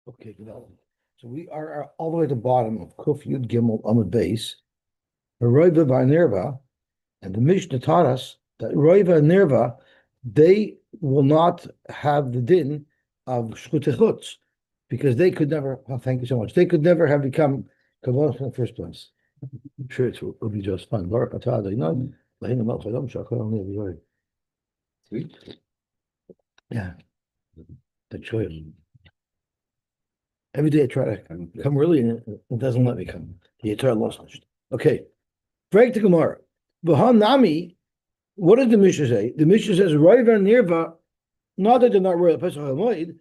Okay, good. So we are all the way at the bottom of Kuf Yud Gimel Amud Beis. Roiva Nirva, and the Mishnah taught us that Roiva and Nirva, they will not have the din of Shchutechutz because they could never. Oh, thank you so much. They could never have become Kavod in the first place. I'm sure it will be just fun. Baruch atah, you know, sweet. Yeah, that's true. Every day I try to come early and it doesn't let me come. The entire lost. Okay. Break the Gemara. Nami, what did the Mishnah say? The Mishnah says, Roiva Nirva, not that they're not royal Pesach HaMoed.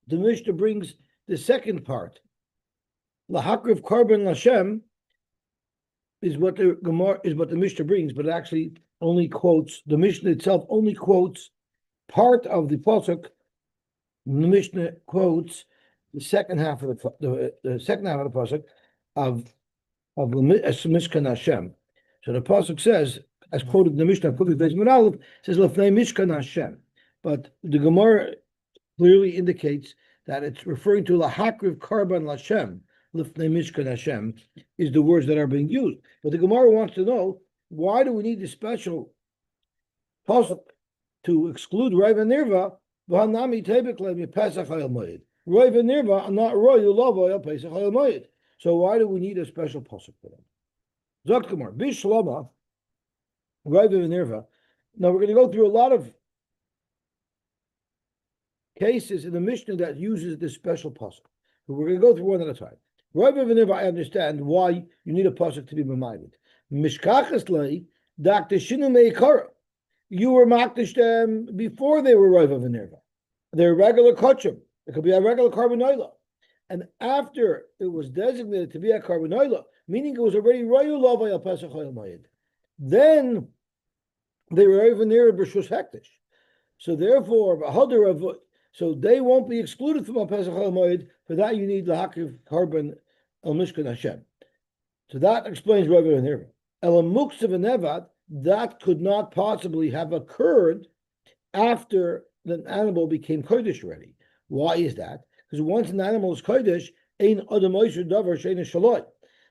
The Mishnah brings the second part. Lahakriv Karban Lashem is what the Gemara is what the Mishnah brings, but it actually only quotes the Mishnah itself only quotes part of the pasuk. The Mishnah quotes the second half of the second half of the pasuk of Mishkan Hashem. So the pasuk says, as quoted in the Mishnah, says Lefnei Mishkan Hashem, but the Gemara clearly indicates that it's referring to Lahakriv Karban Lashem. Lefnei Mishkan Hashem is the words that are being used. But the Gemara wants to know, why do we need this special pasuk to exclude Roiva Nirva? V'hanami tebek Pesach HaMoed. Roiva Nirva are not royal lava Pesach HaMoed. So why do we need a special pasuk for them? Zok Gemara Bishlama Roiva Nirva. Now we're going to go through a lot of cases in the Mishnah that uses this special pasuk. But we're going to go through one at a time. Roiva Nirva, I understand why you need a pasuk to be reminded. Mishkachas lei dakteshinu meikara. You were makdish them before they were Roiva Nirva. They're regular kachim. It could be a regular carbon. And after it was designated to be a carbon, meaning it was already Royal Lava al Pesach HaMoed, then they were even near B'Shus Hektish. So therefore, so they won't be excluded from al Pesach HaMoed. For that, you need Lahakriv Carbon al Mishkan Hashem. So that explains Roiva and Nirva. Elam Muksav and Nevat, that could not possibly have occurred after the animal became Kodesh already. Why is that? Because once an animal is Kodesh, ein adam oisher davar shein shaloi.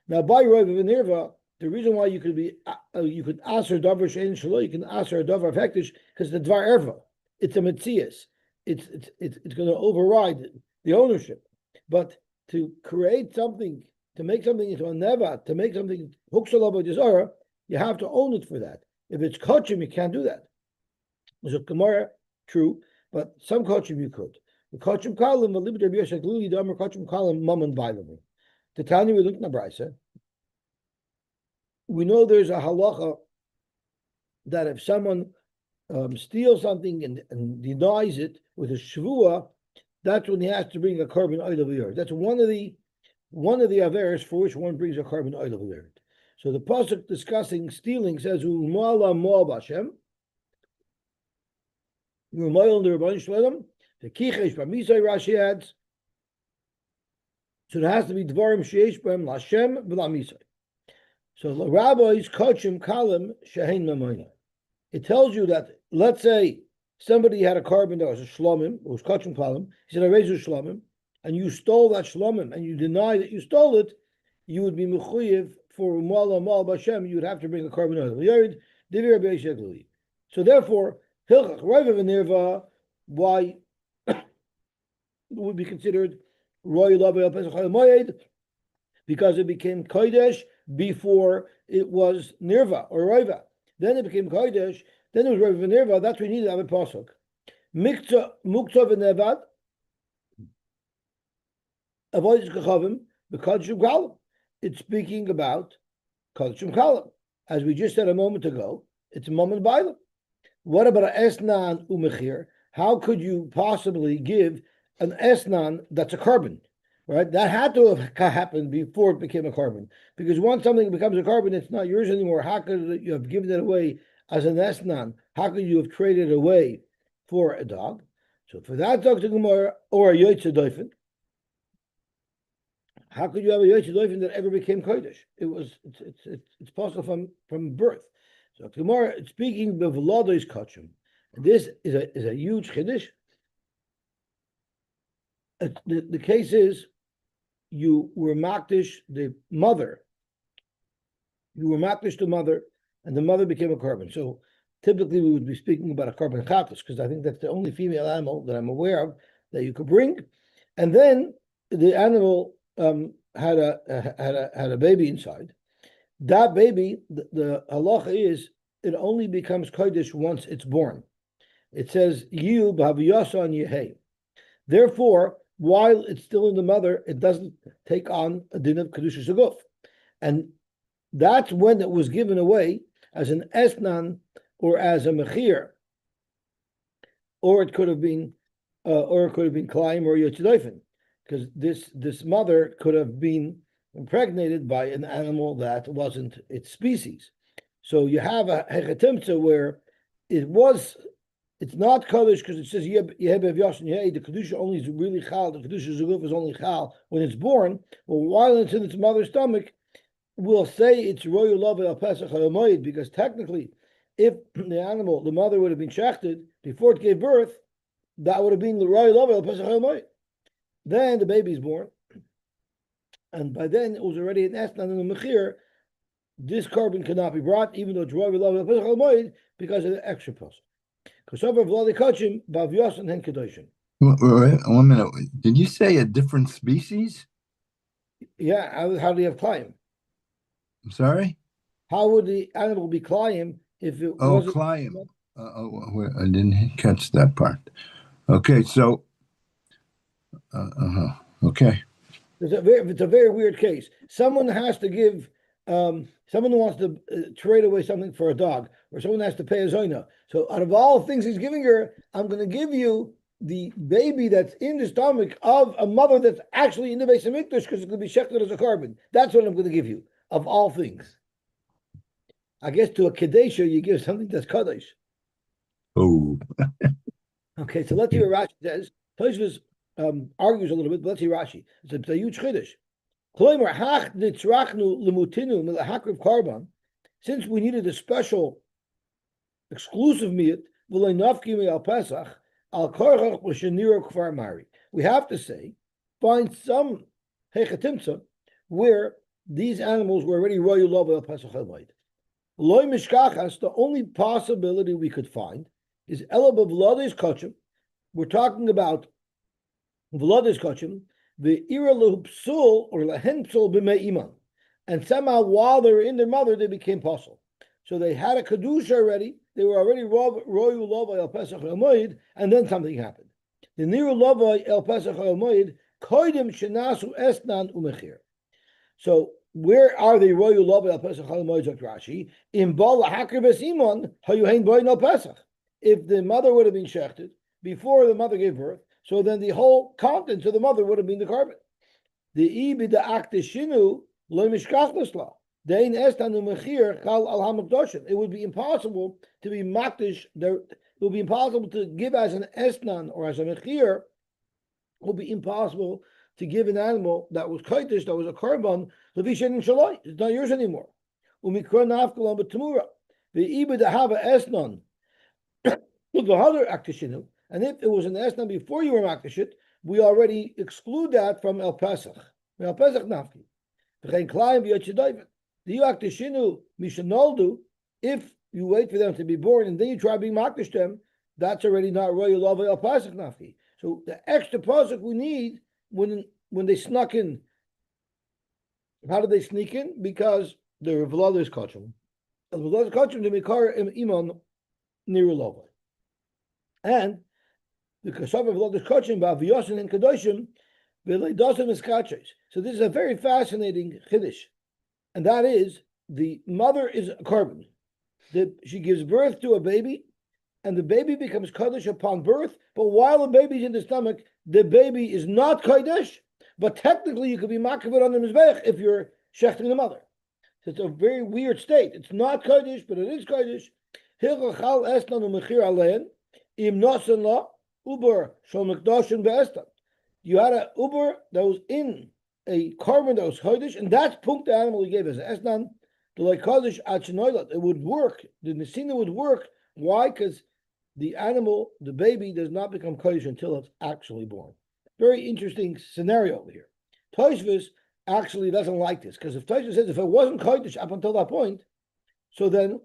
Now by Roiva and Nirva, the reason why you could aser davar shein shaloi, you can aser a davar hektish, because the dvar erva, it's a metzias. It's going to override the ownership. But to create something, to make something into a neva, to make something huksalaba desara, you have to own it for that. If it's kochim, you can't do that. So Gemara, true, but some kochim you could. The kochim kalim, the libid Rabbi Yosef Luli damer kochim kalim mammon bailamu. To tell you, we look in the brisa. We know there's a halacha that if someone steals something and denies it with a shvua, that's when he has to bring a carbon oil of the earth. That's one of the averes for which one brings a carbon oil of the earth. So the pasuk discussing stealing says U'mala mo'al b'Hashem. U'mayel l'Rabbanan Shalom. The kichesh b'misay Rashi adds. So there has to be dvarim sheish b'hem l'Hashem v'la'misay. So the rabbis kachim kalim shehein mamayna. It tells you that, let's say somebody had a carbon that was a shlomim, it was kachim kalim. He said, I raised a shlomim, and you stole that shlomim, and you deny that you stole it, you would be mechuyev for Umala Mal Bashem, you would have to bring a carbon oil. So therefore, Hilchach Roiva Nirva, why would be considered Royal Lava Pesach HaMoed? Because it became Kodesh before it was Nirva or Roiva. Then it became Kodesh, then it was Roiva Nirva, that's what we need to have a pasuk. Mukta v'nevad, avoid kachavim, because you galim. It's speaking about Kodshim Kalam. As we just said a moment ago, it's a moment bailam. What about an esnan umechir? How could you possibly give an esnan that's a carbon? Right? That had to have happened before it became a carbon. Because once something becomes a carbon, it's not yours anymore. How could you have given it away as an esnan? How could you have traded it away for a dog? So for that, Dr. Gemara, or a Yotze Doifen, how could you have a Yosy Simon that ever became Kodesh? It's possible from birth. So Gemara, speaking of Vladois Kachim, this is a huge chiddush. The case is you were makdish the mother. You were makdish the mother, and the mother became a korban. So typically we would be speaking about a korban chatas, because I think that's the only female animal that I'm aware of that you could bring. And then the animal had a baby inside. That baby, the halacha is it only becomes kodesh once it's born. It says you b'haviyasan yehei. Therefore, while it's still in the mother, it doesn't take on a din of kedusha shaguf, and that's when it was given away as an esnan or as a mechir, or it could have been klaim or yotzidofen, because this mother could have been impregnated by an animal that wasn't its species. So you have a hechatimtza where it's not kaddish because it says yehebev yashin yehei. The kedusha only is really chal. The kedusha zuguf is only chal when it's born. Well, while it's in its mother's stomach, we'll say it's royal love al pesach ha'amoyed, because technically, if the mother would have been shechted before it gave birth, that would have been the royal love al pesach ha'amoyed. Then the baby is born, and by then it was already an esnan and a mechir. This korban cannot be brought, even though it's royal love al pesach ha'amoyed, because of the extra puzzle. Wait, 1 minute. Did you say a different species? Yeah, how do you have climb? I'm sorry? How would the animal be climb if it wasn't? Climb. I didn't catch that part. Okay, so okay. It's a very weird case. Someone has to give. Someone who wants to trade away something for a dog, or someone has to pay a zoina. So out of all things he's giving her, I'm going to give you the baby that's in the stomach of a mother that's actually in the Beis Hamikdash, because it's going to be shechted as a korban. That's what I'm going to give you, of all things. I guess to a kadesha, you give something that's kadosh. Oh. Okay, so let's hear what Rashi says. Tosfos argues a little bit, but let's hear Rashi. It's a huge chiddush. Since we needed a special exclusive meat, we have to say, find some hechatimtza where these animals were already royal love al pesach hamayid. Loy mishkachas, the only possibility we could find is elab of v'lades kachim. We're talking about v'lades kachim, the ira lehupsul or lehenpsul b'mei iman, and somehow while they were in their mother, they became puzzle. So they had a kedusha already. They were already royal love el pesach hamayid, and then something happened. The niru love el pesach hamayid koidim shenasu esnan umechir. So where are they royal love el pesach hamayid? Dr. Rashi in bal hakir besimon hayuhein boy no pesach. If the mother would have been shechted before the mother gave birth, so then the whole contents of the mother would have been the korban. The ibi the aktishinu lo mishkach l'sla. It would be impossible to be makdish. It would be impossible to give as an esnan or as a mechir. It would be impossible to give an animal that was kodesh, that was a korban. It's not yours anymore. The ibid have esnan. The other aktishinu. And if it was an esnan before you were makdishit, we already exclude that from el pesach. El pesach nafki. If you wait for them to be born and then you try being makdish them, that's already not royal love el pasuk nafki. So the extra pasuk we need when they snuck in. How did they sneak in? Because the v'lades kachim. V'lades kachim to mikar iman niru love. And the kasav v'lades kachim ba'aviyosin and kadoshim v'leidasim eskaches. So this is a very fascinating chiddush. And that is, the mother is a korban. She gives birth to a baby, and the baby becomes kodesh upon birth, but while the baby's in the stomach, the baby is not kodesh, but technically you could be makavit on the mizbeach if you're shechting the mother. So it's a very weird state. It's not kodesh, but it is kodesh. You had an uber that was in a korban that was chodesh, and that's punk the animal he gave as esnan. The like chodesh achinoilat, it would work. The nesina would work. Why? Because the animal, the baby, does not become chodesh until it's actually born. very interesting scenario over here. Tosfos actually doesn't like this, because if Tosfos says if it wasn't kodesh up until that point, so then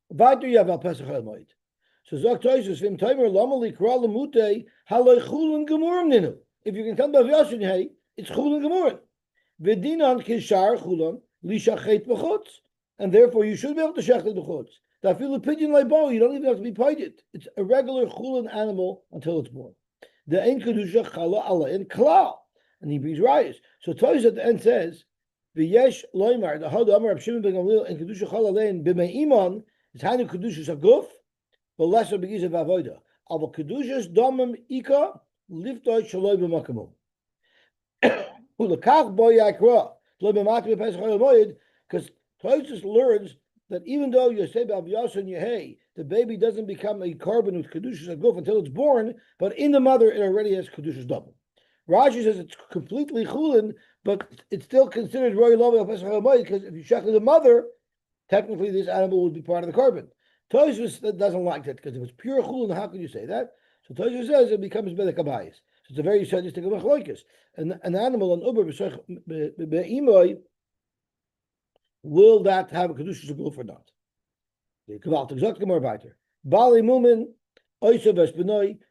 weiter you have al Pesach Moed. So Zok Tosfos vim timer lamali kral lemute haloi chulun gemurim ninu. If you can come by Yosy, hey, it's chulun gemurim. V'dinan kishar chulun lishachet b'chutz, and therefore you should be able to shachet b'chutz. That feel a pigeon like bow, you don't even have to be paid. It's a regular chulun animal until it's born. The ein kedusha chala ala in klal, and he brings rayas. So Tosfos at the end says, "V'yesh loymar the had amar Reb Shimon ben Gamliel in kedusha chala lein b'mei iman is hainu kedusha saguf, but lesser begiz of avoda. Aval kedusha domim ika liftoi shaloi b'makamum. Ulakach boy yakra lo b'matri b'pesach moed, because Tosfos learns that even though you say Yosy and Yehei, the baby doesn't become a carbon with kedushas aguf until it's born, but in the mother it already has kedushas double. Rashi says it's completely chulin, but it's still considered roy love pesach hamayit, because if you check the mother, technically this animal would be part of the carbon. Tosfos doesn't like that, because if it's pure chulin, how can you say that? So Tosfos says it becomes bedek abayis. So it's a very sadistic machlokes. An animal on uber be'imoy, will that have a kedushas aguf or not?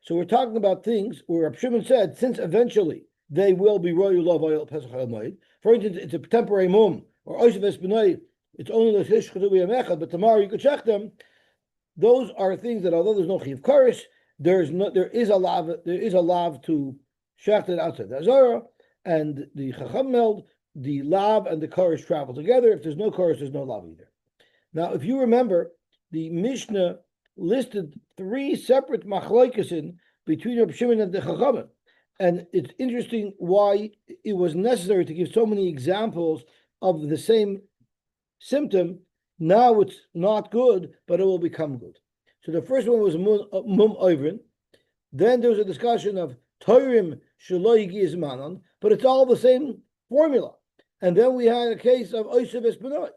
So we're talking about things where Reb Shimon said, since eventually they will be royal love oil pesach hamayid. For instance, it's a temporary mum, or oisav esbenoi, it's only the fish echad, but tomorrow you could check them. Those are things that, although there's no chiv karis, there is a lav to shecht it outside the azara, and the chacham meld the lav and the karis travel together. If there's no karis, there's no lav either. Now, if you remember, the Mishnah listed 3 separate machlokes between Reb Shimon and the Chachamim, and it's interesting why it was necessary to give so many examples of the same symptom. Now it's not good, but it will become good. So the first one was mum oivrin. Then there was a discussion of toirim shaloi gizmanon, but it's all the same formula. And then we had a case of oisav esbenoi.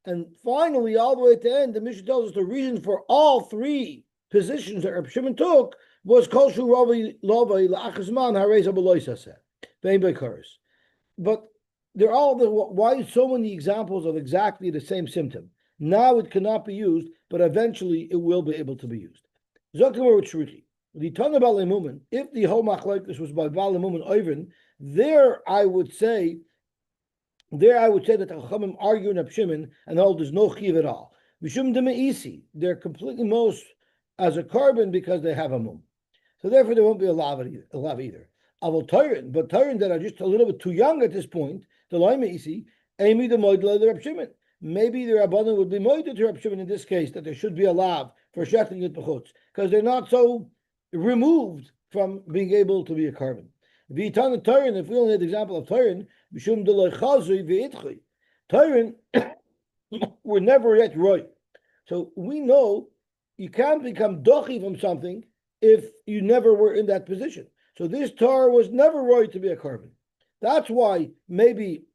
And finally, all the way at the end, the Mishnah tells us the reason for all 3 positions that Reb Shimon took was kol shu ravi lovai la'achazman hareza b'loisaseh vein b'karis. But they're all why so many examples of exactly the same symptom? Now it cannot be used, but eventually it will be able to be used. Zokamar with Shruti. The Tana Balemumen, if the whole machlokes was by Balemumen Oivin, there I would say that the Chachamim argue in Reb Shimon and hold there's no chiv at all. Mishum demeisi, they're completely most as a carbon because they have a mum. So therefore there won't be a lav either. Avol Torin, but Torin that are just a little bit too young at this point, the loimeisi, amy the moidla the Reb Shimon. Maybe the Rabbanan would be moided to Reb Shimon in this case, that there should be a lav for shechting it b'chutz, because they're not so removed from being able to be a carbon. If we only had the example of Torin, Torin were never yet right. So we know you can't become dochi from something if you never were in that position. So this Torah was never right to be a carbon. That's why maybe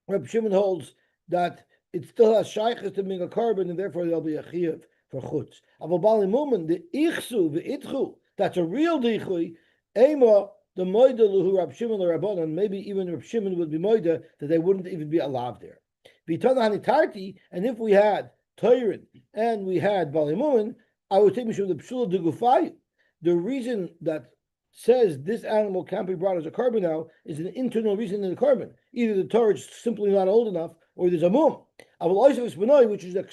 Reb Shimon holds that it still has shaykhs to being a carbon, and therefore there'll be a chiyuv for chutz. Aval bali mumen the ichsu ve'itchu, that's a real dichui. Ema the moida luhu Reb Shimon or Rabbanan, maybe even Reb Shimon would be moida that they wouldn't even be allowed there. V'tana hanitarti, and if we had Toirin and we had bali mumen, I would take mishum the pshula de gufay. The reason that says this animal can't be brought as a carbon now is an internal reason in the carbon. Either the Torah is simply not old enough, or there's a mum. Which is a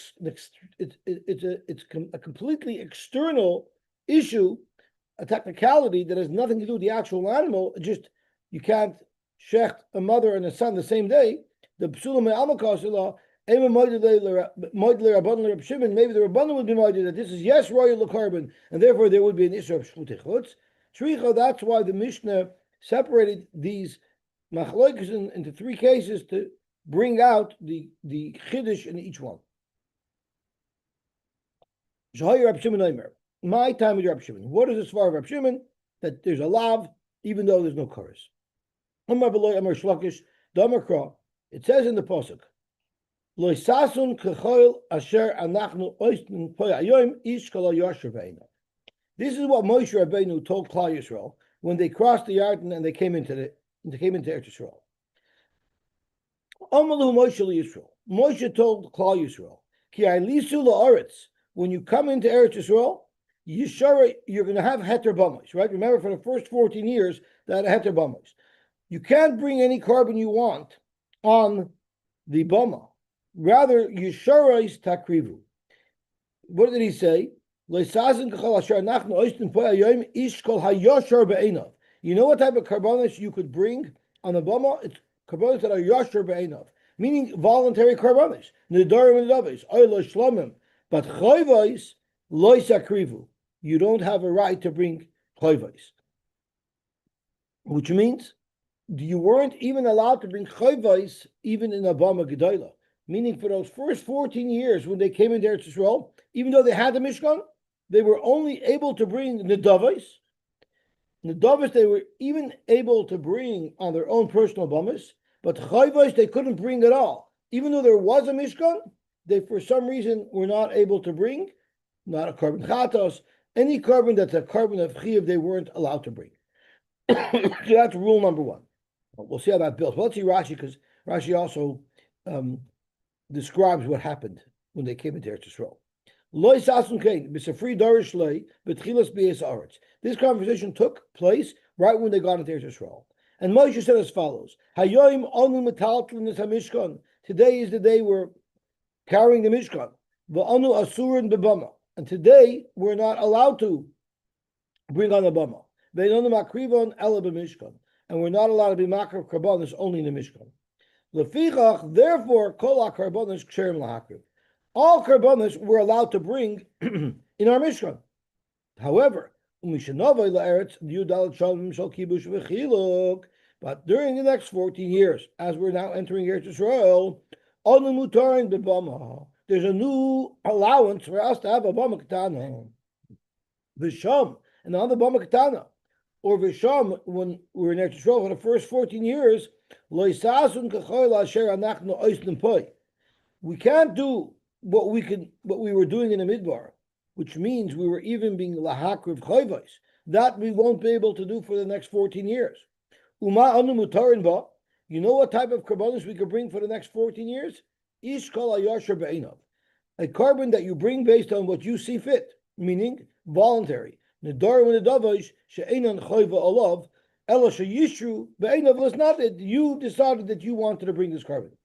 completely external issue, a technicality that has nothing to do with the actual animal. Just you can't shecht a mother and a son the same day. The psulam me'amakasila, maybe the Rabbanan would be moided that this is yes royal carbon, and therefore there would be an issue of shchutei chutz. Shricha, that's why the Mishnah separated these machlokes into 3 cases to bring out the chiddush in each one. My time with Reb Shimon. What is this for Reb Shimon? That there's a lav, even though there's no chorus. It says in the pasuk, "Lo sasun kechoil asher anachnu oistin poyayom ish kol yasher ve'ena." This is what Moshe Rabbeinu told Klal Yisrael when they crossed the Yarden and they came into Eretz Yisrael. Amalu Moshe Yisrael. Moshe told Klal Yisrael, Ki Lisu la'aretz. When you come into Eretz Yisrael, you're going to have heter bamos, right? Remember, for the first 14 years, that had heter bamos. You can't bring any carbon you want on the bama. Rather, yisharais takrivu. What did he say? You know what type of carbonates you could bring on the bama? It's carbonates that are yashar be'enav, meaning voluntary carbonates. Nedarim and davis, oila shlomim, but chayvais lois akrivu. You don't have a right to bring chayvais, which means you weren't even allowed to bring chayvais even in a bama gedola. Meaning, for those first 14 years when they came into Eretz Yisrael, even though they had the Mishkan, they were only able to bring Nedavos. Nedavos they were even able to bring on their own personal bamas, but Chayvos they couldn't bring at all. Even though there was a Mishkan, they for some reason were not able to bring, not a carbon chatos, any carbon that's a carbon of Chiv they weren't allowed to bring. So that's rule number one. We'll see how that builds. Well, let's see Rashi, because Rashi also describes what happened when they came into Eretz Yisrael. This conversation took place right when they got into Eretz Yisrael. And Moshe said as follows: today is the day we're carrying the Mishkan. And today we're not allowed to bring on the Bama. And we're not allowed to be makar karbanis only in the Mishkan. Therefore, kol karbonis ksherim lahakriv. All karbonis were allowed to bring in our Mishkan. However, but during the next 14 years, as we're now entering Eretz Yisrael, there's a new allowance for us to have a bama katana, v'sham, and on the bama katana, or v'sham, when we're in Eretz Yisrael for the first 14 years. We can't do what we were doing in the Midbar, which means we were even being lahakriv chayvais. That we won't be able to do for the next 14 years. You know what type of karbonos we could bring for the next 14 years? Ish kol hayashar be'enav. A carbon that you bring based on what you see fit, meaning voluntary. Nedarim and nedavash she'enan chayva alav. Was not that you decided that you wanted to bring this carbon.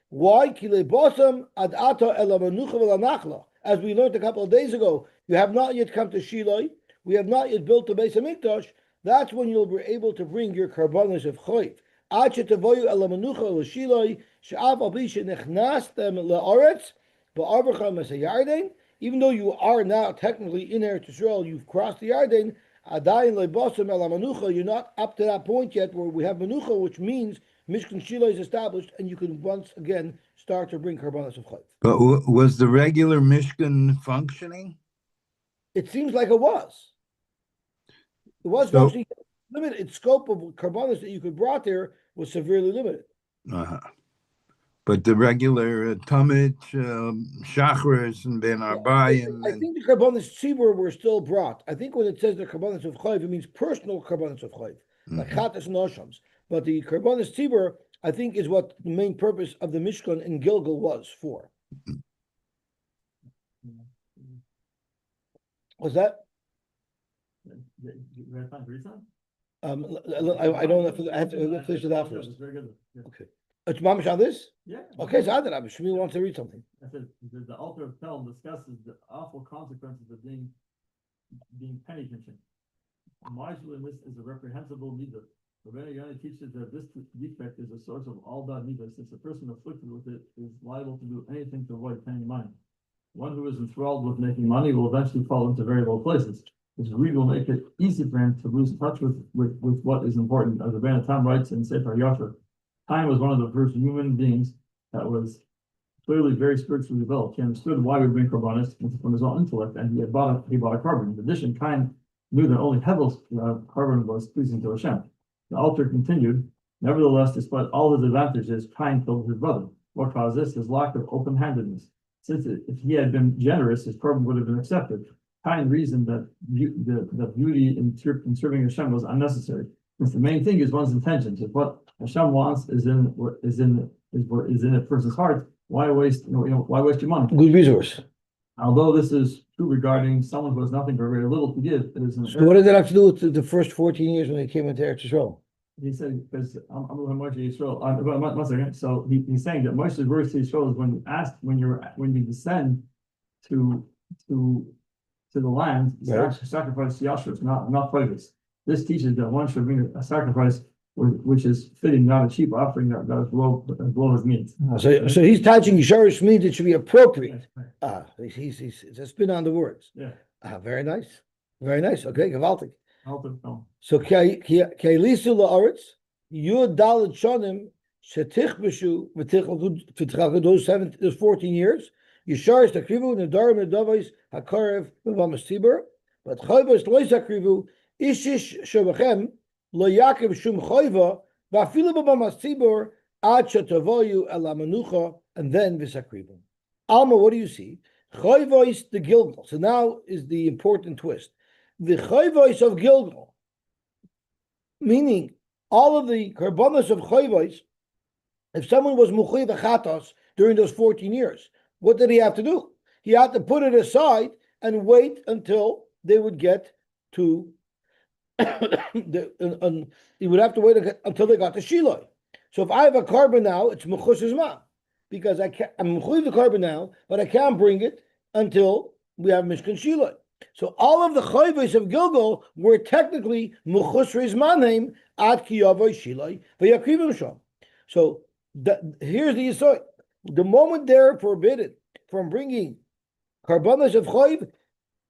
Why? As we learned a couple of days ago, you have not yet come to Shiloh. We have not yet built the Beis Hamikdash. That's when you'll be able to bring your carbonos of chayv. Even though you are now technically in Eretz Yisrael, you've crossed the Yarden. You're not up to that point yet where we have Menucha, which means Mishkan Shiloh is established, and you can once again start to bring Karbanos of Chayv. But was the regular Mishkan functioning? It seems like it was. It was mostly limited. Its scope of Karbanos that you could brought there was severely limited. But the regular Tamid, Shachris, and Ben Arbayim. I think the Karbanos Tzibur were still brought. I think when it says the Karbanos of Chayv, it means personal Karbanos of Chayv, like Chatas and Oshams. But the Karbanos Tzibur, I think, is what the main purpose of the Mishkan in Gilgal was for. Was that? You have time to read something? I don't know if I have to finish it out first. Very good. Yeah. Okay. It's mamish on this? Yeah. Okay, so Adar, Shmuel wants to read something. I said the author of Tel discusses the awful consequences of being penny pinching. Marginal in this is a reprehensible midah. Rabbeinu Yonah teaches that this defect is a source of all bad midah, since the person afflicted with it is liable to do anything to avoid paying money. One who is enthralled with making money will eventually fall into very low places. His greed will make it easy for him to lose touch with what is important. As Rabbeinu Tam writes in Sefer Yasher, Chaim was one of the first human beings that was clearly very spiritually developed. He understood why we bring karbanis from his own intellect, and he bought a carbon. In addition, Chaim knew that only Hevel's carbon was pleasing to Hashem. The author continued, nevertheless, despite all his advantages, Chaim killed his brother. What caused this? His lack of open-handedness. Since if he had been generous, his carbon would have been accepted. kind reason that the beauty in serving Hashem was unnecessary. Since the main thing is one's intentions. If what Hashem wants is in a person's heart, why waste why waste your money? Good resource. Although this is true regarding someone who has nothing but very little to give, it is an So what does that have to do with the first 14 years when they came into Eretz Yisrael? He said, because I'm Moshe Yisrael. One second. So he's saying that Moshe's words to Yisrael is when you descend to the land, Right. sacrifice yashus, not fighters. This teaches that one should bring a sacrifice which is fitting, not a cheap offering that is below his means. So he's touching Yisharish means it should be appropriate. Right. He's it's a spin on the words. Yeah. Very nice. Very nice. Okay, gewaltig. No. So Keilisu la'aretz, Yud Dalet Shonim, Shetichbeshu, those 14 years, Yisharish Takrivu, Nadarim Nedavais, Hakarev, Vamas Tibur, but Chayvos Lois Takrivu, Ishish Shavachem, Lo Yaakov Shum Chayva, Vafilu Vamas Tibur, Ad Shatavoyu Ela Menucha, and then Visakrivu. Alma, what do you see? Chayvos the Gilgal. So now is the important twist. The Chayvos of Gilgal, meaning all of the karbanos of Chayvos, if someone was Muchayv Chatos during those 14 years, what did he have to do? He had to put it aside and wait until they would get to he would have to wait until they got to Shiloh. So if I have a carbon now, it's Mechus Zman, because I'm Muchayv the carbon now, but I can't bring it until we have Mishkan Shiloh. So all of the chayvos of Gilgal were technically Mechus Zmanim ad Kiyavoy Shiloh v'yakrivim sham. So here's the yesod. The moment they're forbidden from bringing karbanos of chayv,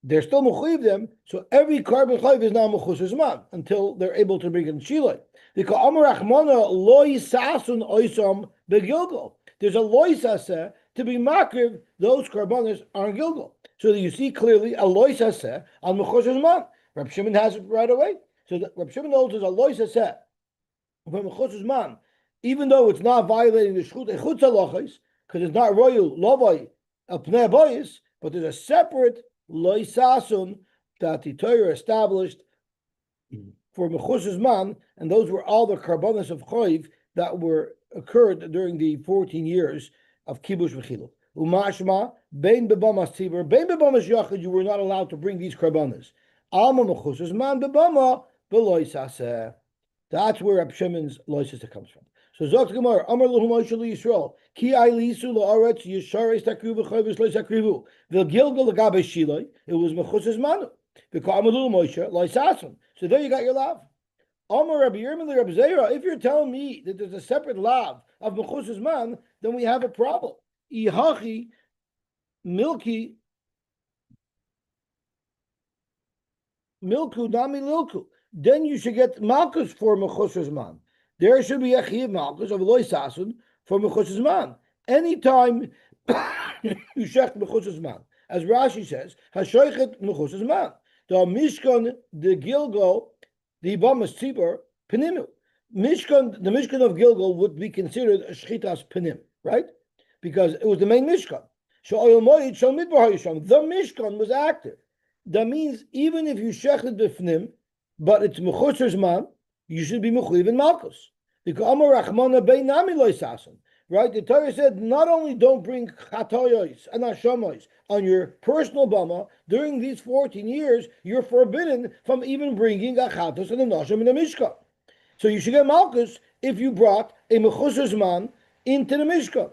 they're still mechuyev them. So every carbon chayv is now Mechus Zman until they're able to bring it in Shiloh. Because Amar Achmana lo yisasun oisam begilgal. There's a lo yisaseh to be makriv those karbanos on Gilgal. So that you see clearly a lo yisaseh on Mechus Zman. Reb Shimon has it right away. So Reb Shimon knows there's a lo yisaseh from Mechus Zman, even though it's not violating the Shchut Echutz halachos, because it's not royal lovai al pnei bayis, but there's a separate lo yisasun that the Torah established for Mechus Zman, and those were all the karbanos of chayv that were occurred during the 14 years of kibush v'chilul. Umashma bein bebamas tzibur bein bebamas yachid, you were not allowed to bring these karbanos. Alma Mechus Zman bebama beloy saseh. That's where Reb Shimon's loysis comes from. So Zok Gemara, Amar Lahu Moshe Yisrael, Ki Lisu La'aretz Yisharis Takrivu Chayvus Lois Takrivu. The Gilgal Lagabe Shiloi, it was Mechus Zmanu. Because Amar Lahu Moshe Lois Asan. So there you got your lav. Amar Rabbi Yirmiyah Rabbi Zera, if you're telling me that there's a separate lav of Mechus Zman, then we have a problem. Ihachi Milku Nami Lilku. Then you should get Malkus for Mechus Zman. There should be a Chiv Malkus of Lois Asun for Mechus Zman. Anytime you shech Mechus Zman, as Rashi says, Hashoichet Mechus Zman. The Mishkan, the Gilgal, the Bamas Tzibur, Penimu. Mishkan, the Mishkan of Gilgal would be considered a Shchitas Penim, right? Because it was the main Mishkan. The Mishkan was active. That means even if you shechet b'fnim, but it's Mechus Zman, you should be mechuyev in Malkus. Because Amar Rachmana bein nami lo yisasun. Right? The Torah said not only don't bring chatoyos and hashamois on your personal bama during these 14 years, you're forbidden from even bringing a chatos and a nashim in the Mishkan. So you should get Malkus if you brought a Mechus Zman into the Mishkan.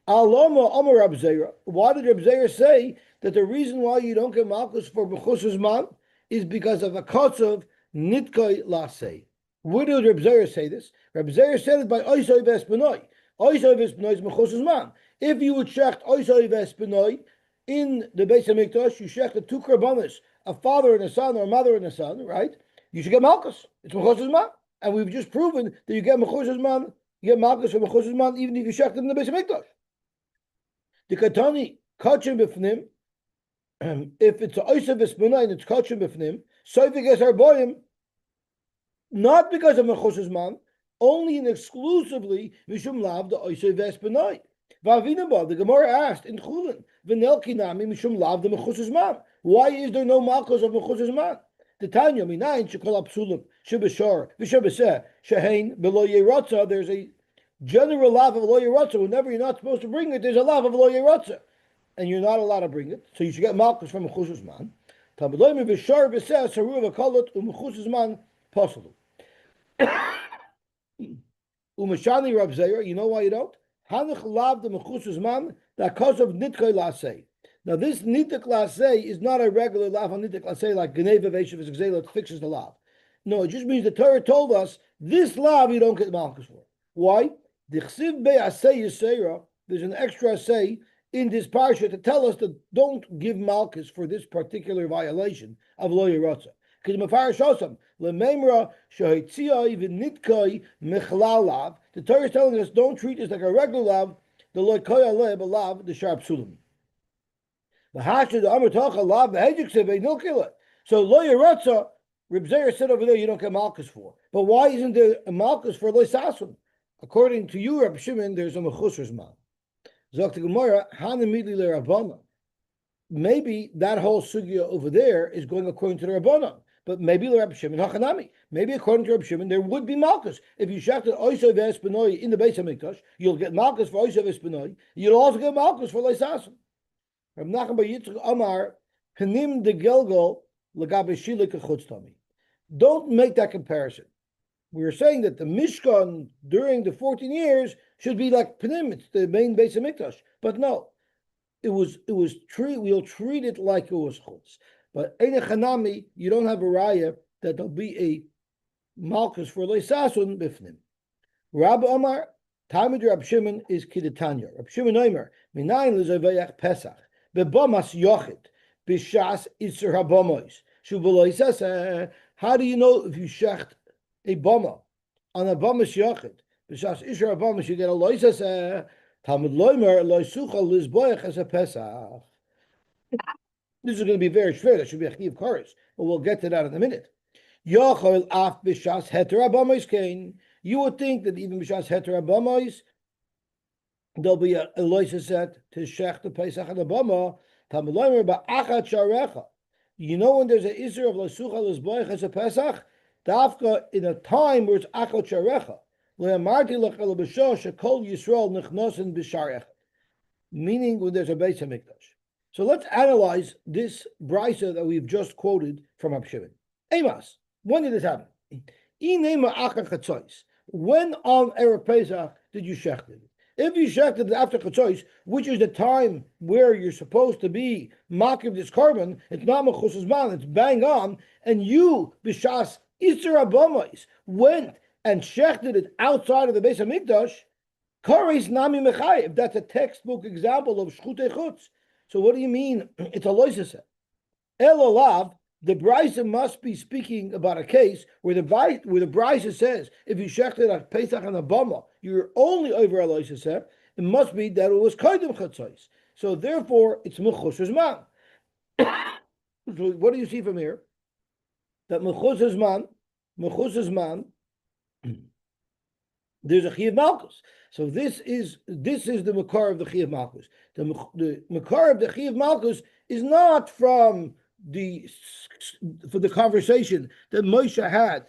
Aloma Amar Reb Zera. Why did Reb Zera say that the reason why you don't get Malkus for Mechus Zman is because of a kotzav nitkai lasei? Where did Reb Zera say this? Reb Zera said it by Oisoi Vespenoi. Oisoi Vespenoi is Mechus Zman. If you would shecht Oisoi Vespenoi in the Beis HaMikdash, you shecht the two karbanos, a father and a son, or a mother and a son, right? You should get Malkus. It's Mechus Zman. And we've just proven that you get Mechus Zman, you get Malkus for Mechus Zman, even if you shecht it in the Beis HaMikdash. The Katani, Kachim B'fnim, if it's Oisoi Vespenoi and it's Kachim B'fnim, Soifik Es Arboim, not because of Mechus Zman, only and exclusively Mishum Lav the Oisei Vespenoi. Vavinaba, the Gemara asked in Chulin, V'nelki Nami Mishum Lav the Mechus Zman. Why is there no malchus of mechuzas man? The Tanya minayin shekol apsulim shebeshar v'shebeseh shehein below yerotza. There's a general lav of lo yerotza. Whenever you're not supposed to bring it, there's a lav of lo yerotza, and you're not allowed to bring it. So you should get malchus from mechuzas man. Tameloim v'shar v'seh saru v'kolot u'mechuzas man possible. Umashani Rav Zeir, you know why you don't? Hanach lav the mechuzas man that cause of nitkoy lasei. Now this nitik lasei is not a regular lav on nitik lasei like geneva veshav that fixes the lav. No, it just means the Torah told us this lav you don't get malchus for. Why? The chsiv be asei yisera. There's an extra asei in this parsha to tell us that don't give malchus for this particular violation of lo yerotza. Because Mefarish Osam, Lememra Shahitzia even Nitkai Mechlal Lav. The Torah is telling us don't treat this like a regular lav, the Loikoya Leb lav, the sharp sulim. The Hashid the Amrtacha lav the Hejikseve Nilkila. So Lo Yerotza, Reb Zeir said over there you don't get malchus for. But why isn't there a malchus for Lo Sasun? According to you, Reb Shimon, there's a mechusar's man. Zok the Gemara, Hanamidli Le Rabbana. Maybe that whole sugya over there is going according to the Rabbana. But maybe Reb Shimon Hachanami. Maybe according to Reb Shimon, there would be malchus. If you shechted Oisov Espanoi in the Beis Hamikdash, you'll get malchus for Oisov Espanoi. You'll also get malchus for Leisasim. Reb Nachman bar Yitzchak Amar Panim de Gelgol Lagabe Shilik Chutztami. Don't make that comparison. We were saying that the Mishkan during the 14 years should be like Panim, it's the main Beis Hamikdash. But no, we'll treat it like it was chutz. But Ein Chanami, you don't have a raya that there'll be a malchus for Leisasun bifnim. Rabbi Omar, Talmud Rab Shimon is Kidatanya. Rab Shimon Omer, Minayin Lezavayach Pesach, Bebamas Yochid, Bishas Isser Habamois, Shubeloisas. How do you know if you shecht a bama on a bamas Yochid? Bishas Isser Habamois, you get a loisas. Talmud Loimer, Loisucha Lizboyach as a Pesach. This is going to be very shver. That should be a chiv chorus, but we'll get to that in a minute. Yochel af b'shas heter abamois kain. You would think that even b'shas heter abamois, there'll be a loisa set to shech the pesach and abama. Tamilomer ba'achat sharecha. You know when there's an iser of lasucha l'zboich as a pesach, dafka in a time where it's achat sharecha. Le'amarti lechel b'shah shekol Yisrael nechnosin b'sharecha. Meaning when there's a Beis Hamikdash. So let's analyze this brisa that we've just quoted from Rab Shimon. Amos, when did this happen? When on Erev Pesach did you shecht it? If you shechted it after Chatzos, which is the time where you're supposed to be makiv this carbon, it's not mechusas man, it's bang on, and you, b'shas Isser Abomais, went and shechted it outside of the Beis Hamikdash, Kares Nami Mechayev. That's a textbook example of Shchutei Chutz. So what do you mean? It's a loisase. El olav, the brisa must be speaking about a case where the brisa says if you shechted a Pesach and a Bama, you're only over a loisase. It must be that it was kaidem chatzos. So therefore, it's mechusas man. So what do you see from here? That mechusas man, there's a chiyuv malchus. So this is the makar of the chiyuv malchus. The makar of the chiyuv malchus is not for the conversation that Moshe had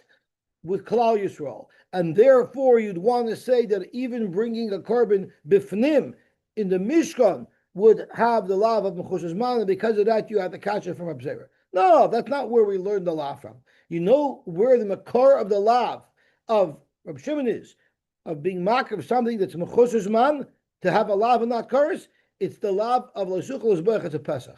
with Klal Yisrael, and therefore you'd want to say that even bringing a carbon bifnim in the Mishkan would have the law of mechusas man, and because of that you have the kasha from Abzera. No, that's not where we learned the law from. You know where the makar of the law of Rab Shimon is, of being makar of something that's mechusas man, to have a lav and not curse, it's the lav of l'suchel l'zbech as a Pesach.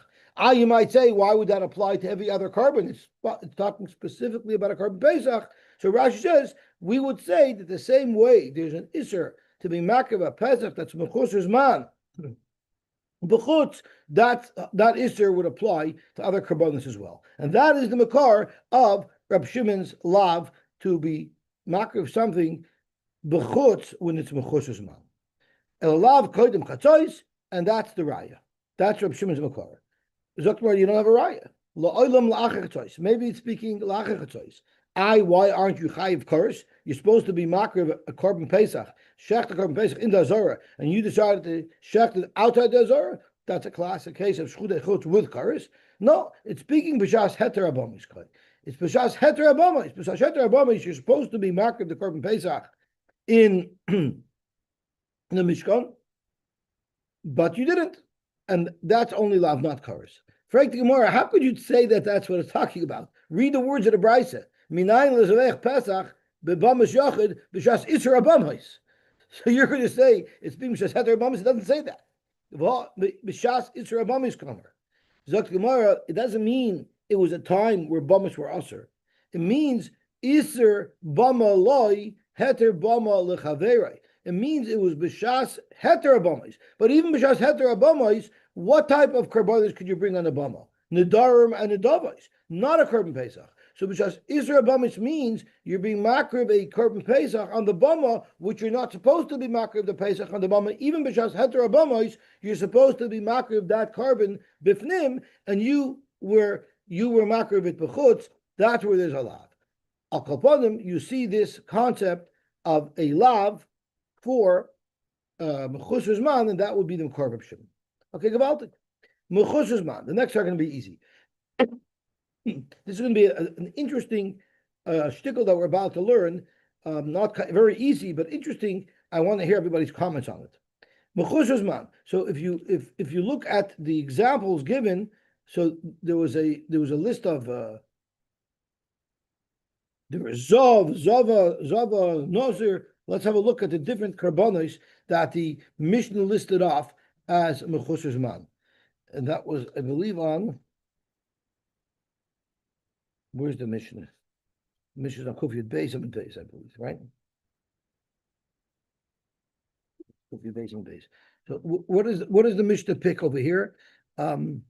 You might say, why would that apply to every other carbon? It's talking specifically about a carbon Pesach. So Rashi says, we would say that the same way there's an Isser to be makar of a Pesach that's mechusas man, b'chutz, that Isser would apply to other carbonas as well. And that is the makar of Rab Shimon's lav to be makar of something b'chutz when it's mechusas man. El lav kodim chatzos, and that's the raya. That's Rab Shimon's makar. Zokmar, you don't have a raya. La'olam la'achar chatzos. Maybe it's speaking la'achar chatzos. Why aren't you chayiv curse? You're supposed to be makar of a carbon pesach, shecht a carbon pesach in the Azara, and you decided to shecht it outside the Azara. That's a classic case of shchut echutz with kares. No, it's speaking b'shas heter abomis. It's b'shas heter abomis. B'shas heter abomis, you're supposed to be marked the korban pesach in the Mishkan, but you didn't, and that's only lav, not kares. Frank the Gemara, how could you say that that's what it's talking about? Read the words of the Brisa. Minayin lezavech pesach bebamas yachid b'shas isra abomis. So you're going to say it's being b'shas heter abomis? It doesn't say that. B'shas isra abomis kamer. Zok Gemara, it doesn't mean it was a time where bamas were usher. It means iser bama loy heter bama lechaverei. It means it was b'shas heter abomis. But even b'shas heter abomis, what type of karbanos could you bring on a bama? Nedarim and nedavos, not a korban pesach. So b'shas iser abomis means you're being makrib a korban pesach on the bama, which you're not supposed to be makrib the pesach on the bama. Even b'shas heter abomis, you're supposed to be makrib that korban bifnim, and you were makrib it b'chutz. That's where there's a lav. Al kaponim, you see this concept of a lav for mechusar zman, and that would be the korban shim. Okay, Gavaldik. Mechusar zman. The next are going to be easy. This is going to be an interesting shtickle that we're about to learn. Not very easy, but interesting. I want to hear everybody's comments on it. Mechusar zman. So if you look at the examples given, so there was a list of there was Zava, Nozir. Let's have a look at the different karbanos that the Mishnah listed off as mechusar zman, and that was, I believe, on where's the Mishnah? The Mishnah on Kufiyat Beis and Beis, I believe, right? Kufiyat Beis and Beis. So what is the Mishnah pick over here? Mechusar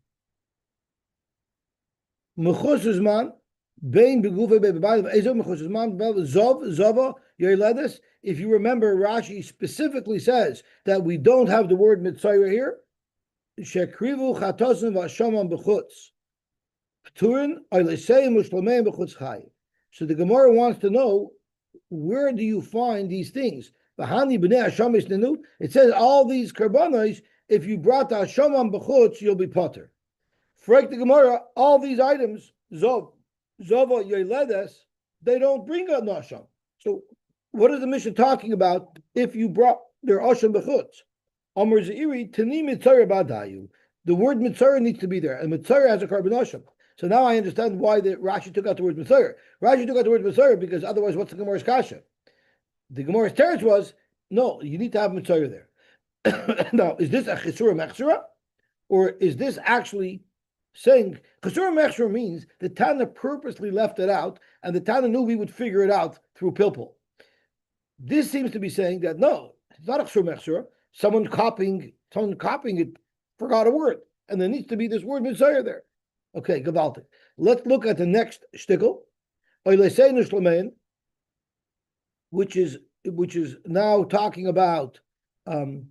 zman. If you remember, Rashi specifically says that we don't have the word mitzayir here. So the Gemara wants to know, where do you find these things? It says all these karbanos, if you brought the hashamam b'chutz, you'll be potter. Frek the Gemara, all these items, Zova Yoledes, they don't bring a nasham. So what is the mission talking about if you brought their asham b'chutz? Amar Zeiri, Tani Mitzayir Badayu. The word Mitzayir needs to be there, and Mitzayir has a korban asham. So now I understand why the Rashi took out the word Mitzayir. Rashi took out the word Mitzayir because otherwise what's the Gemara's kasha? The Gemara's teretz was, no, you need to have Mitzayir there. Now, is this a Chisura Mechsura? Or is this actually saying Chasur Mechsur means the Tana purposely left it out, and the Tana knew we would figure it out through Pilpul. This seems to be saying that no, it's not a Chasur Mechsur. Someone copying it forgot a word, and there needs to be this word Mitzayir there. Okay, Gavaltic. Let's look at the next shtickle, which is now talking about in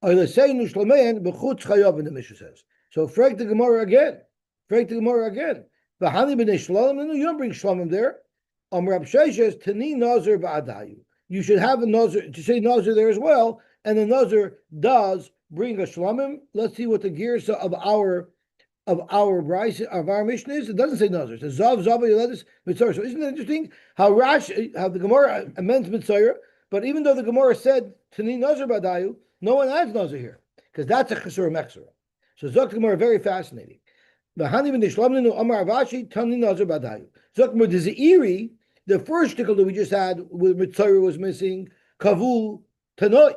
the Mishnah says. So frag the Gemara again. V'hani b'nei shlomim. No, you don't bring shlomim there. Rab Sheshes tani nazir ba'adayu. You should have a nazir to say nazir there as well, and the nazir does bring a shlomim. Let's see what the gears of our Mishnah is. It doesn't say nazir. It says zav yoledis mitzayir. So isn't it interesting how the Gemara amends mitzayir, but even though the Gemara said tani nazir ba'adayu, no one adds nazir here because that's a chesur mechsura. So Zok Gemara, very fascinating. The first tickle that we just had with Mitzayir was missing Kavu Tanoi.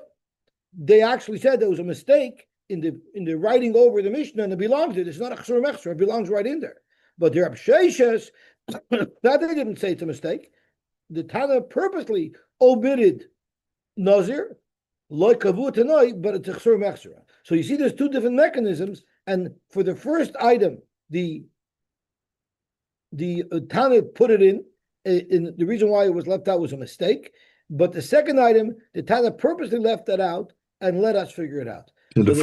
They actually said there was a mistake in the writing over the Mishnah, and it belongs there. It's not a Chesur Mechsur, it belongs right in there. But the Rab Sheshes, that they didn't say it's a mistake. The Tana purposely omitted Nazir, like Kavu Tanoi, but it's a Chesur Mechsur. So you see there's two different mechanisms, and for the first item, the Tana put it in the reason why it was left out was a mistake, but the second item, the Tana purposely left that out and let us figure it out. So the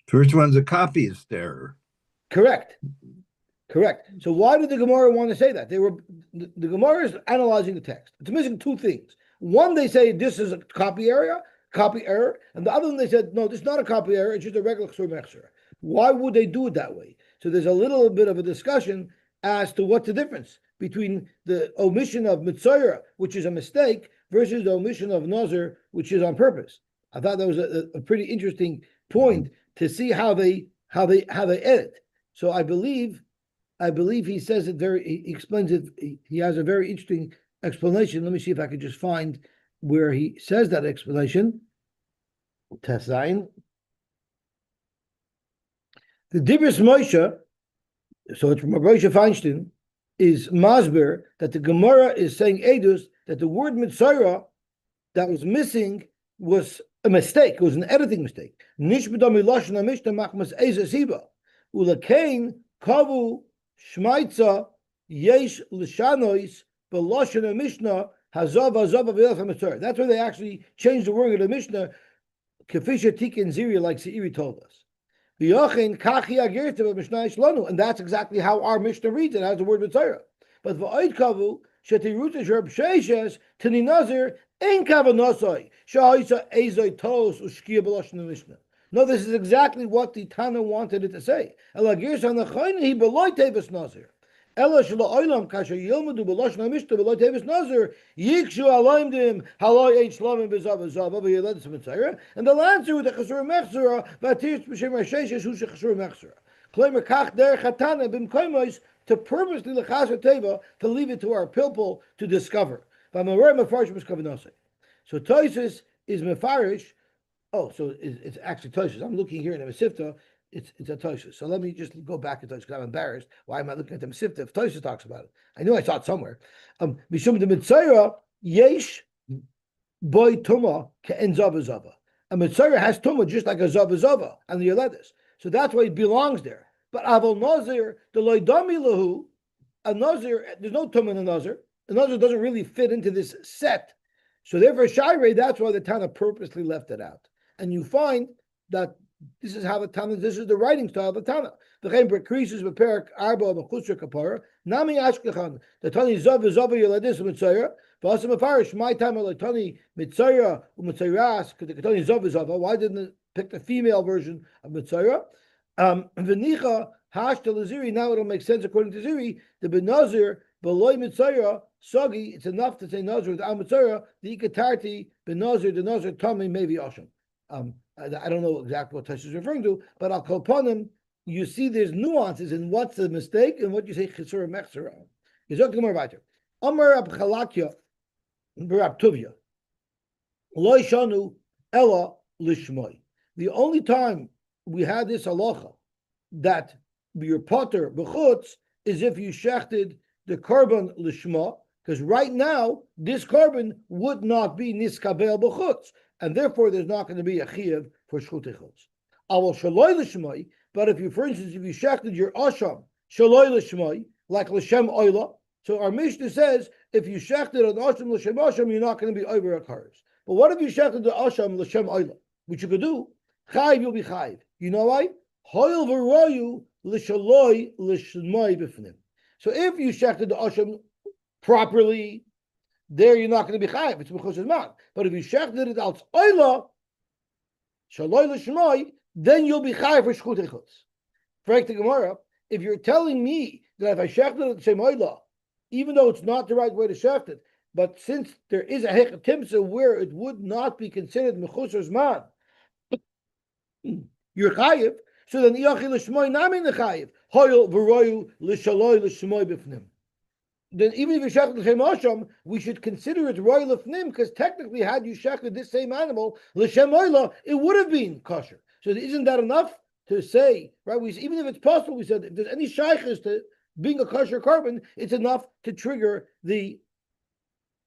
first one's a copyist error. Correct. So why did the Gemara want to say that? The Gemara is analyzing the text. It's missing two things. One, they say this is a copy area. copy error, and the other one they said, no, this is not a copy error, it's just a regular chsur mechsura. Why would they do it that way? So there's a little bit of a discussion as to what's the difference between the omission of mitzayra, which is a mistake, versus the omission of nazir, which is on purpose. I thought that was a pretty interesting point to see how they edit. So I believe he says it he explains it. He has a very interesting explanation. Let me see if I could just find where he says that explanation. Tesayin. The Dibris Moshe, so it's from Moshe Feinstein, is masber that the Gemara is saying edus that the word mitzayra that was missing was a mistake. It was an editing mistake. Nish b'dami lashon hamishna machmas eza siba ulakein kavu shmaitza yesh l'shanois b'lashon hamishna hazav v'yelach mitzayra. That's why they actually changed the word of the Mishnah. Kefisha tikin ziri, like Seiri told us. And that's exactly how our Mishnah reads it, as the word Mitzayra. But v'oid kavu shetiruta sherb sheishes tini nazir ein kavanasai sha'isa ezoi tos ushkia b'lashon Mishnah. No, this is exactly what the Tana wanted it to say. Ela girsa nachayni hi b'loy tevis nazir. Ela shelo oilam kasher yilmudu b'lashon Mishnah b'loy tevis nazir yikshu alayimdim halay ein shlamim b'zav v'yeledis Mitzayra. And they'll answer with a chesur mechzura v'atiris b'shem ha'sheishes hu shechesur mechzura. Klemer kach derech hatana b'mkoimos to purposely lechaser teva to leave it to our pilpul to discover. So Tosis is mefarish. Oh, so it's actually Tosis. I'm looking here in the Mesivta. It's a Tosis. So let me just go back to Tosis because I'm embarrassed. Why am I looking at the Mesivta if Tosis talks about it? I knew I saw it somewhere. Mishum de Mitzayra yesh boy tuma ke'en zava zava. A Mitzayra has tuma just like a zava zava and the Yoledis. So that's why it belongs there. But Avol Nazir, the Loidami Lahu, a Nazir, there's no tuma in a Nazir. The Nazir doesn't really fit into this set. So therefore, Shairei, that's why the Tana purposely left it out. And you find that this is how the Tana, this is the writing style of the Tana. The Chaim increases with Perak Arba Mechusra Kapara, Nami Ashkechan, the Tani Zav Zav Yeladis Mitzayra, Vasam Afarish, my time of Tani Mitzayra, Mitzayras, the Tani Zav Zav. Why didn't it pick the female version of Mitzayra? V'nicha Hash to Laziri, now it'll make sense according to Ziri, the Benazir, Beloy Mitzayra, Sagi, it's enough to say Nazir without Mitzayra, the Ikatarti, Benazir, the Nazir, Tommy, maybe Asham. I don't know exactly what Tosh is referring to, but I'll call upon him. You see there's nuances in what's the mistake and what you say Chisura Mechsura. Yizok Gemara weiter. Amar Ab Chalakya, Barab Tuvya, Loi Shanu, Ella Lishmoi. The only time we had this halacha that your potter b'chutz is if you shechted the korban lishma, because right now this korban would not be niskabel b'chutz, and therefore there's not going to be a chiyuv for shchutei chutz. Awal shaloi lishmai, but if you, for instance, if you shechted your asham shaloi lishmai, like l'shem oila, so our Mishnah says if you shechted an asham l'shem asham, you're not going to be over a kares. But what if you shechted the asham l'shem oila, which you could do? Chayiv, you'll be chayiv. You know why? Hoil v'royu l'shaloi l'shmai b'fnim. So if you shechted the asham properly, there you're not going to be chayiv. It's b'chus man. But if you shechted it out oila, shaloi l'shmai, then you'll be chayiv for shchutei chutz. Frank the Gemara, if you're telling me that if I shechted it the same oila, even though it's not the right way to shecht it, but since there is a hechatimsa where it would not be considered mechusar man, you're chayiv. So then iyachi l'shmoi nami nechayiv hoyel v'royu l'shaloi l'shmoi b'fnim. Then even if you shechted the same asham, we should consider it royal l'fnim, because technically, had you shechted this same animal l'shem oila, it would have been kosher. So isn't that enough to say, right? Even if it's possible, we said if there's any shaykhs to being a kosher korban, it's enough to trigger the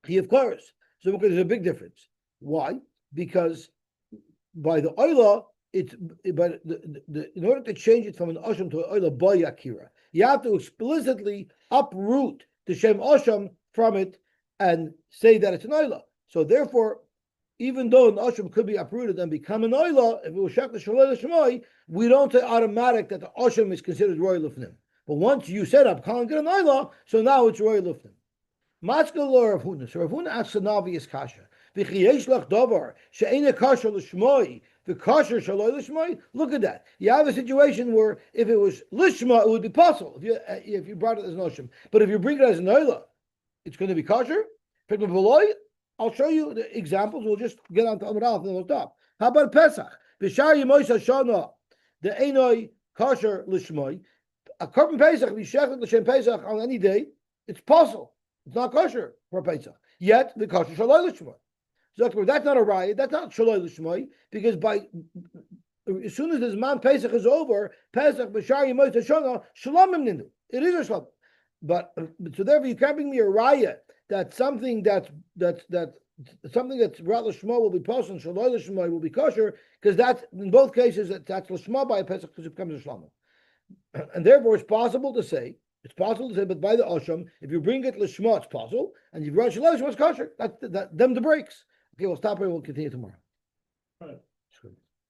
chiyuv kares. So there's a big difference. Why? Because by the oila, in order to change it from an asham to an oila by akira, you have to explicitly uproot the shem asham from it and say that it's an oila. So therefore, even though an asham could be uprooted and become an oila, if it was shech l'shaloi l'shmoi, we don't say automatic that the asham is considered royal lufnim. But once you set up calling it an oila, so now it's royal lufnim. Matzkel or Rav Huna. So Rav Huna asks an obvious kasha. V'chiyesh lach davar she'ena kosher l'shmoi v'kosher shaloi l'shmoi. Look at that. You have a situation where if it was lishma, it would be possible if you brought it as noshim. But if you bring it as an oila, it's going to be kosher. I'll show you the examples. We'll just get on to Amar Aleph and then we'll stop. How about Pesach? B'shar Yemois Hashana, the Einoi kosher l'shmoi. A korban Pesach, v'shechlet l'shem Pesach on any day, it's possible. It's not kosher for Pesach. Yet the kosher shaloi l'shmoi. So that's not a riot. That's not shaloi l'shmoi, because as soon as this man Pesach is over, Pesach b'shar Yemois Hashana shalomim ninu. It is a shalom. But so therefore you can't bring me a riot that something that's Rat L'Shma will be possible and Shaloi L'Shma will be kosher, because that's in both cases that's L'Shma by a Pesach because it becomes a Shlama. And therefore it's possible to say, but by the Osham, if you bring it L'Shma, it's possible, and if you brought Shaloi L'Shma, it's kosher. That's them the breaks. Okay, we'll stop here, we'll continue tomorrow. Right.